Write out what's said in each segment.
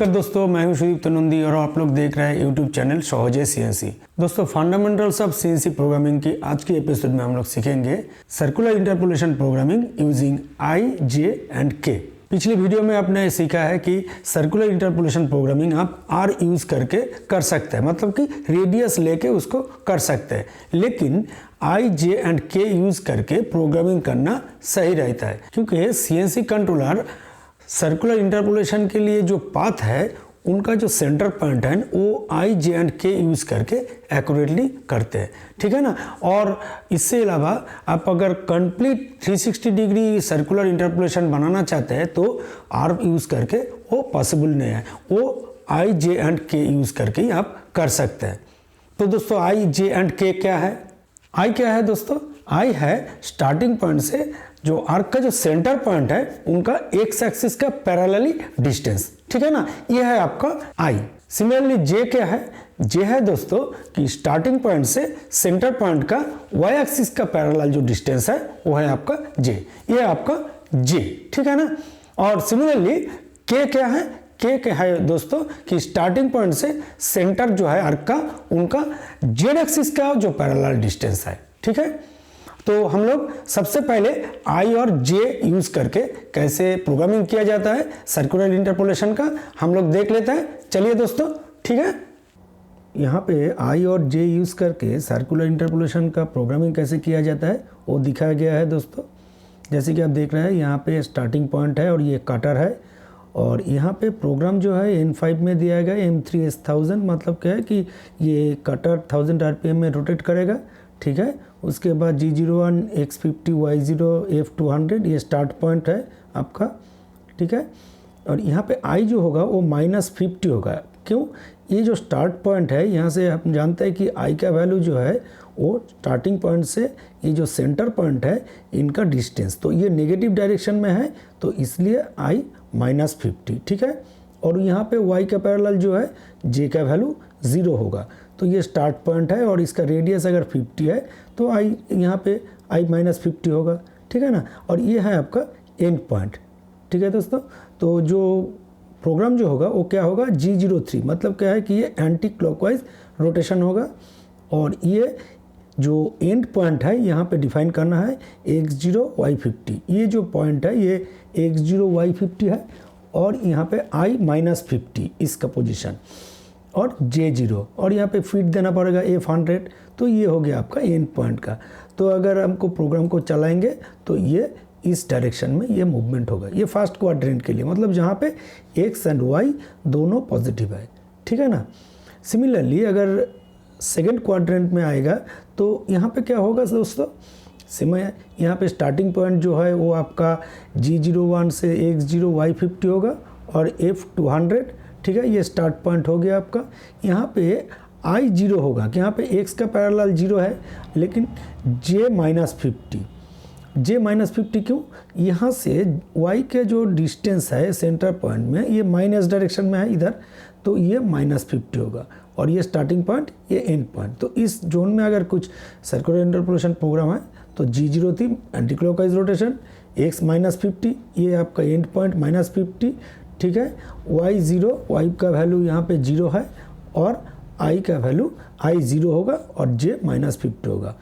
नमस्कार दोस्तों, मैं हूं सुदीप तनुंदी और आप लोग देख रहे हैं यूट्यूब चैनल सहजे सीएनसी। दोस्तों, फंडामेंटल्स ऑफ सीएनसी प्रोग्रामिंग की आज की एपिसोड में हम लोग सीखेंगे circular interpolation programming using I, J and के। पिछली वीडियो में आपने सीखा है कि सर्कुलर इंटरपोलेशन प्रोग्रामिंग आप आर यूज करके कर सकते हैं, मतलब कि रेडियस लेके उसको कर सकते हैं, लेकिन आई, जे एंड के यूज करके प्रोग्रामिंग करना सही रहता है, क्योंकि सीएनसी कंट्रोलर सर्कुलर इंटरपोलेशन के लिए जो पाथ है उनका जो सेंटर पॉइंट है वो आई, जे एंड के यूज़ करके एक्यूरेटली करते हैं, ठीक है ना। और इससे अलावा आप अगर कंप्लीट 360 डिग्री सर्कुलर इंटरपोलेशन बनाना चाहते हैं तो आर यूज़ करके वो पॉसिबल नहीं है, वो आई, जे एंड के यूज़ करके ही आप कर सकते हैं। तो दोस्तों, आई, जे एंड के क्या है? आई क्या है दोस्तों? आई है स्टार्टिंग पॉइंट से जो आर्क का जो सेंटर पॉइंट है उनका एक्स एक्सिस का पैरेलली डिस्टेंस, ठीक है ना, ये है आपका आई। सिमिलरली जे क्या है? जे है दोस्तों कि स्टार्टिंग पॉइंट से सेंटर पॉइंट का वाई एक्सिस का पैरेलल जो डिस्टेंस है वो है आपका जे, ये है आपका जे, ठीक है ना। और सिमिलरली के क्या है? के क्या है दोस्तों कि स्टार्टिंग पॉइंट से सेंटर जो है आर्क का उनका जेड एक्सिस का जो पैरेलल डिस्टेंस है, ठीक है। तो हम लोग सबसे पहले आई और जे यूज करके कैसे प्रोग्रामिंग किया जाता है सर्कुलर इंटरपोलेशन का हम लोग देख लेते हैं। चलिए दोस्तों, ठीक है। यहाँ पे आई और जे यूज करके सर्कुलर इंटरपोलेशन का प्रोग्रामिंग कैसे किया जाता है वो दिखाया गया है दोस्तों। जैसे कि आप देख रहे हैं, यहाँ पे स्टार्टिंग पॉइंट है और ये कटर है, और यहाँ पे प्रोग्राम जो है N5 में दिया गया M3S1000, मतलब क्या है कि ये कटर 1000 RPM में रोटेट करेगा, ठीक है। उसके बाद G01, X50, Y0, F200 ये स्टार्ट पॉइंट है आपका, ठीक है। और यहाँ पे I जो होगा वो -50 होगा। क्यों? ये जो स्टार्ट पॉइंट है यहाँ से हम जानते हैं कि I का वैल्यू जो है वो स्टार्टिंग पॉइंट से ये जो सेंटर पॉइंट है इनका डिस्टेंस, तो ये नेगेटिव डायरेक्शन में है, तो इसलिए I -50, ठीक है। और यहाँ पे Y का पैरेलल जो है J का वैल्यू 0 होगा, तो ये स्टार्ट पॉइंट है और इसका रेडियस अगर 50 है तो आई यहाँ पे I -50 होगा, ठीक है ना। और ये है आपका एंड पॉइंट, ठीक है दोस्तों। तो जो प्रोग्राम जो होगा वो क्या होगा? G03, मतलब क्या है कि ये एंटी क्लॉकवाइज रोटेशन होगा, और ये जो एंड पॉइंट है यहाँ पे डिफाइन करना है X0, Y50। ये जो पॉइंट है ये X0, Y50 है, और यहाँ पे I -50 इसका पोजीशन, और J0, और यहाँ पे फीड देना पड़ेगा F100, तो ये हो गया आपका एंड पॉइंट का। तो अगर हमको प्रोग्राम को चलाएंगे तो ये इस डायरेक्शन में ये मूवमेंट होगा, ये फर्स्ट क्वाड्रेंट के लिए, मतलब जहाँ पे X एंड Y दोनों पॉजिटिव है, ठीक है ना। सिमिलरली अगर सेकेंड क्वाड्रेंट में आएगा तो यहाँ पे क्या होगा दोस्तों? यहाँ पे स्टार्टिंग पॉइंट जो है वो आपका G01 से X0, Y50 होगा, और F200, ठीक है, ये स्टार्ट पॉइंट हो गया आपका। यहाँ पे I 0 होगा कि यहाँ पे X का पैरेलल 0 है, लेकिन J -50 क्यों? यहाँ से Y के जो डिस्टेंस है सेंटर पॉइंट में ये माइनस डायरेक्शन में है इधर, तो ये -50 होगा, और ये स्टार्टिंग पॉइंट, ये एंड पॉइंट। तो इस जोन में अगर कुछ सर्कुलर इंटरपोलेशन प्रोग्राम है तो G0 थी एंटी क्लॉकवाइज रोटेशन, X -50 ये आपका एंड पॉइंट -50, ठीक है। Y0, Y का वैल्यू यहाँ पे 0 है, और I का वैल्यू I 0 होगा और J -50 होगा,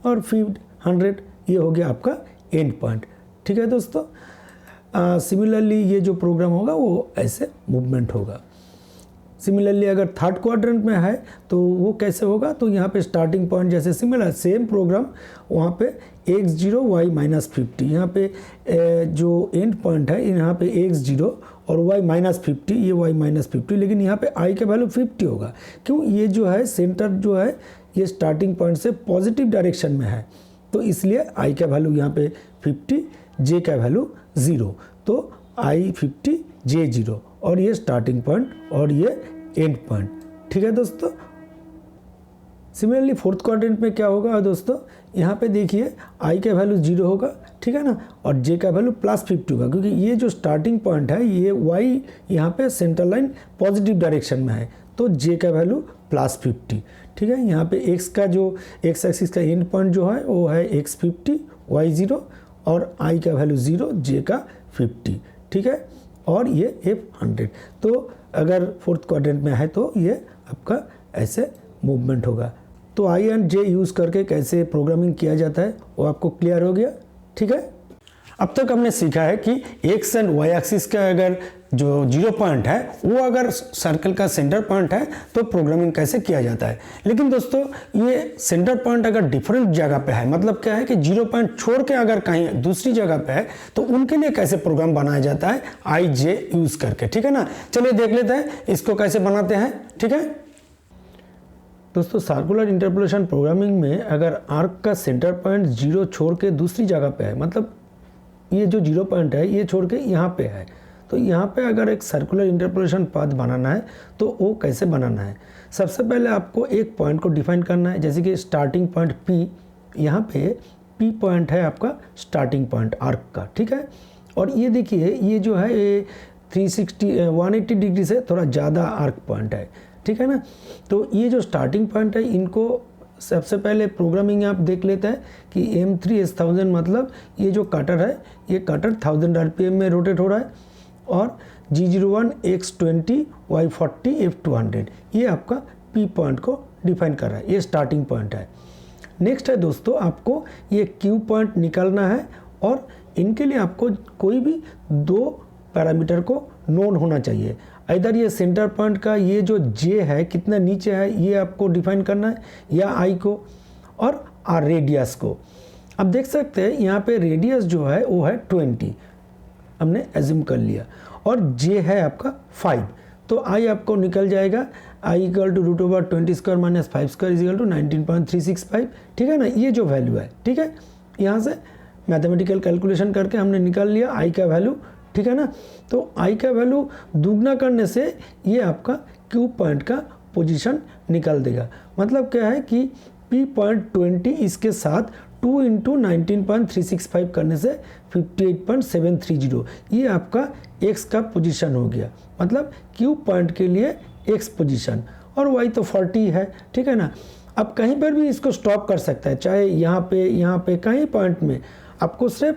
और फीड 100 ये हो गया आपका एंड पॉइंट, ठीक है दोस्तों। सिमिलरली ये जो प्रोग्राम होगा वो ऐसे मूवमेंट होगा। सिमिलरली अगर थर्ड क्वाड्रेंट में है तो वो कैसे होगा? तो यहाँ पे स्टार्टिंग पॉइंट जैसे सिमिलर सेम प्रोग्राम, वहाँ पे X0, Y -50, यहाँ पे जो एंड पॉइंट है यहाँ पे X0 और Y -50, ये Y -50, लेकिन यहाँ पे I का वैल्यू 50 होगा। क्यों? ये जो है सेंटर जो है ये स्टार्टिंग पॉइंट से पॉजिटिव डायरेक्शन में है, तो इसलिए I का वैल्यू यहाँ पे 50, J का वैल्यू 0, तो I 50, J 0, और ये स्टार्टिंग पॉइंट और ये एंड पॉइंट, ठीक है दोस्तों। सिमिलरली फोर्थ क्वाड्रेंट में क्या होगा दोस्तों? यहाँ पे देखिए I का वैल्यू 0 होगा, ठीक है ना, और J का वैल्यू +50 होगा, क्योंकि ये जो स्टार्टिंग पॉइंट है ये Y यहाँ पे सेंटर लाइन पॉजिटिव डायरेक्शन में है, तो J का वैल्यू +50, ठीक है। यहाँ पे X का जो X एक्सिस का एंड पॉइंट जो है वो है X50, Y0, और I का वैल्यू 0, J का 50, ठीक है, और ये F100। तो अगर फोर्थ क्वाड्रेंट में है तो ये आपका ऐसे मूवमेंट होगा। तो आई एंड जे यूज़ करके कैसे प्रोग्रामिंग किया जाता है वो आपको क्लियर हो गया, ठीक है। अब तक हमने सीखा है कि एक्स एंड वाई एक्सिस का अगर जो 0 पॉइंट है वो अगर सर्कल का सेंटर पॉइंट है तो प्रोग्रामिंग कैसे किया जाता है। लेकिन दोस्तों ये सेंटर पॉइंट अगर डिफरेंट जगह पे है, मतलब क्या है कि 0 पॉइंट छोड़ के अगर कहीं दूसरी जगह पे है तो उनके लिए कैसे प्रोग्राम बनाया जाता है आई जे यूज़ करके, ठीक है ना। चलिए देख लेते हैं इसको कैसे बनाते हैं, ठीक है। दोस्तों सर्कुलर इंटरपोलेशन प्रोग्रामिंग में अगर आर्क का सेंटर पॉइंट 0 छोड़ के दूसरी जगह पे है, मतलब ये जो 0 पॉइंट है ये छोड़ के यहाँ पे है, तो यहाँ पे अगर एक सर्कुलर इंटरपोलेशन पाथ बनाना है तो वो कैसे बनाना है। सबसे पहले आपको एक पॉइंट को डिफाइन करना है, जैसे कि स्टार्टिंग पॉइंट P, यहाँ पे P पॉइंट है आपका स्टार्टिंग पॉइंट आर्क का, ठीक है। और ये देखिए ये जो है ये 180 डिग्री से थोड़ा ज़्यादा आर्क पॉइंट है, ठीक है ना। तो ये जो स्टार्टिंग पॉइंट है इनको सबसे पहले प्रोग्रामिंग आप देख लेते हैं कि M3S1000 मतलब ये जो कटर है ये कटर 1000 RPM में रोटेट हो रहा है, और G01 X20 Y40 F200 ये आपका P पॉइंट को डिफाइन कर रहा है, ये स्टार्टिंग पॉइंट है। नेक्स्ट है दोस्तों आपको ये Q पॉइंट निकालना है, और इनके लिए आपको कोई भी 2 पैरामीटर को नोन होना चाहिए। इधर ये सेंटर पॉइंट का ये जो J है कितना नीचे है ये आपको डिफाइन करना है, या I को, और R रेडियस को। अब देख सकते हैं यहाँ पे रेडियस जो है वो है 20, हमने एज्यूम कर लिया, और J है आपका 5, तो I आपको निकल जाएगा I = √20² - 5² = 19.365, ठीक है ना। ये जो वैल्यू है, ठीक है, यहाँ से मैथमेटिकल कैलकुलेशन करके हमने निकाल लिया I का वैल्यू, ठीक है ना। तो I का वैल्यू दुगना करने से ये आपका Q पॉइंट का पोजीशन निकल देगा। मतलब क्या है कि P पॉइंट 20 इसके साथ 2 × 19.365 करने से 58.730 ये आपका X का पोजीशन हो गया, मतलब Q पॉइंट के लिए X पोजीशन, और Y तो 40 है, ठीक है ना। अब कहीं पर भी इसको स्टॉप कर सकता है, चाहे यहाँ पे कहीं पॉइंट में आपको सिर्फ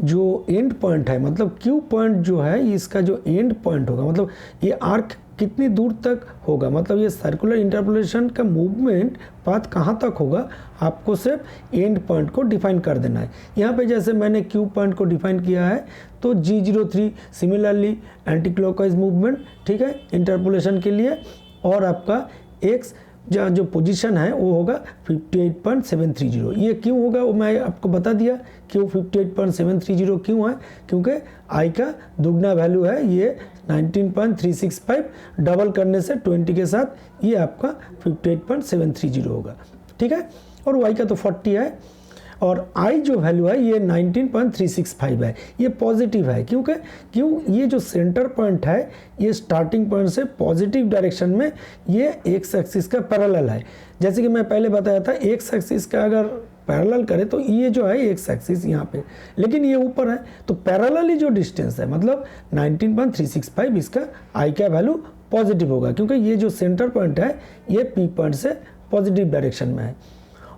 जो एंड पॉइंट है, मतलब Q पॉइंट जो है इसका जो एंड पॉइंट होगा, मतलब ये आर्क कितनी दूर तक होगा, मतलब ये सर्कुलर इंटरपोलेशन का मूवमेंट पाथ कहाँ तक होगा, आपको सिर्फ एंड पॉइंट को डिफाइन कर देना है। यहाँ पे जैसे मैंने Q पॉइंट को डिफाइन किया है तो G03 similarly anti clockwise movement, ठीक है, इंटरपोलेशन के लिए, और आपका X जो पोजीशन है वो होगा 58.730। ये क्यों होगा वो मैं आपको बता दिया, क्यों 58.730 क्यों है, क्योंकि I का दुगना वैल्यू है ये 19.365, डबल करने से 20 के साथ ये आपका 58.730 होगा, ठीक है। और Y का तो 40 है, और I जो वैल्यू है ये 19.365 है, ये पॉजिटिव है, क्यों ये जो सेंटर पॉइंट है ये स्टार्टिंग पॉइंट से पॉजिटिव डायरेक्शन में ये एक्स एक्सिस का पैरेलल है। जैसे कि मैं पहले बताया था एक्स एक्सिस का अगर पैरेलल करें तो ये जो है एक्स एक्सिस यहाँ पे, लेकिन ये ऊपर है, तो पैरेलली जो डिस्टेंस है मतलब 19.365 इसका I का वैल्यू पॉजिटिव होगा, क्योंकि ये जो सेंटर पॉइंट है ये P पॉइंट से पॉजिटिव डायरेक्शन में है।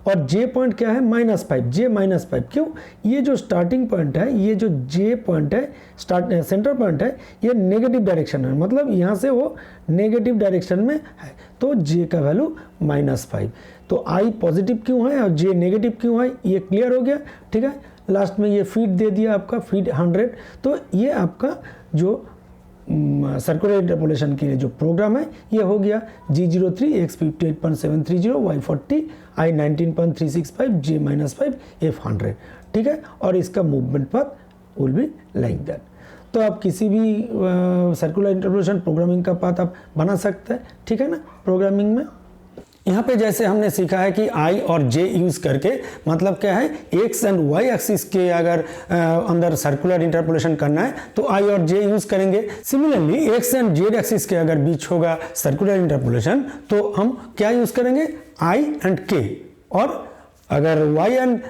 और J पॉइंट क्या है -5, J -5 क्यों, ये जो स्टार्टिंग पॉइंट है, ये जो J पॉइंट है सेंटर पॉइंट है ये नेगेटिव डायरेक्शन है, मतलब यहाँ से वो नेगेटिव डायरेक्शन में है, तो J का वैल्यू -5। तो I पॉजिटिव क्यों है और J नेगेटिव क्यों है ये क्लियर हो गया, ठीक है। लास्ट में ये फीट दे दिया आपका, फीट 100, तो ये आपका जो सर्कुलर इंटरपोलेशन के लिए जो प्रोग्राम है ये हो गया। G03 X 58.730 Y40 I 19.365 J -5 F100, ठीक है। और इसका movement path will be like that. तो आप किसी भी सर्कुलर इंटरपोलेशन प्रोग्रामिंग का पाथ आप बना सकते हैं, ठीक है ना, प्रोग्रामिंग में। यहाँ पे जैसे हमने सीखा है कि I और J यूज़ करके, मतलब क्या है X एंड Y एक्सिस के अगर अंदर सर्कुलर इंटरपोलेशन करना है तो I और J यूज़ करेंगे। Similarly X and Z axis के अगर बीच होगा सर्कुलर इंटरपोलेशन तो हम क्या यूज़ करेंगे I एंड K, और अगर Y एंड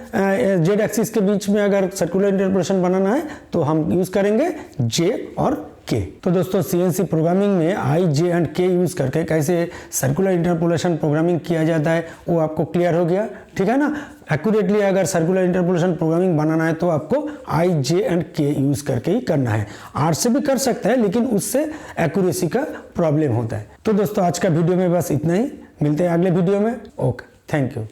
Z एक्सिस के बीच में अगर सर्कुलर इंटरपोलेशन बनाना है तो हम यूज़ करेंगे J और के। तो दोस्तों सीएनसी प्रोग्रामिंग में आई, जे एंड के यूज़ करके कैसे सर्कुलर इंटरपोलेशन प्रोग्रामिंग किया जाता है वो आपको क्लियर हो गया, ठीक है ना। एक्यूरेटली अगर सर्कुलर इंटरपोलेशन प्रोग्रामिंग बनाना है तो आपको आई, जे एंड के यूज़ करके ही करना है। आर से भी कर सकता है लेकिन उससे एक्यूरेसी का प्रॉब्लम होता है। तो दोस्तों आज का वीडियो में बस इतना ही, मिलते हैं अगले वीडियो में। Okay, thank you.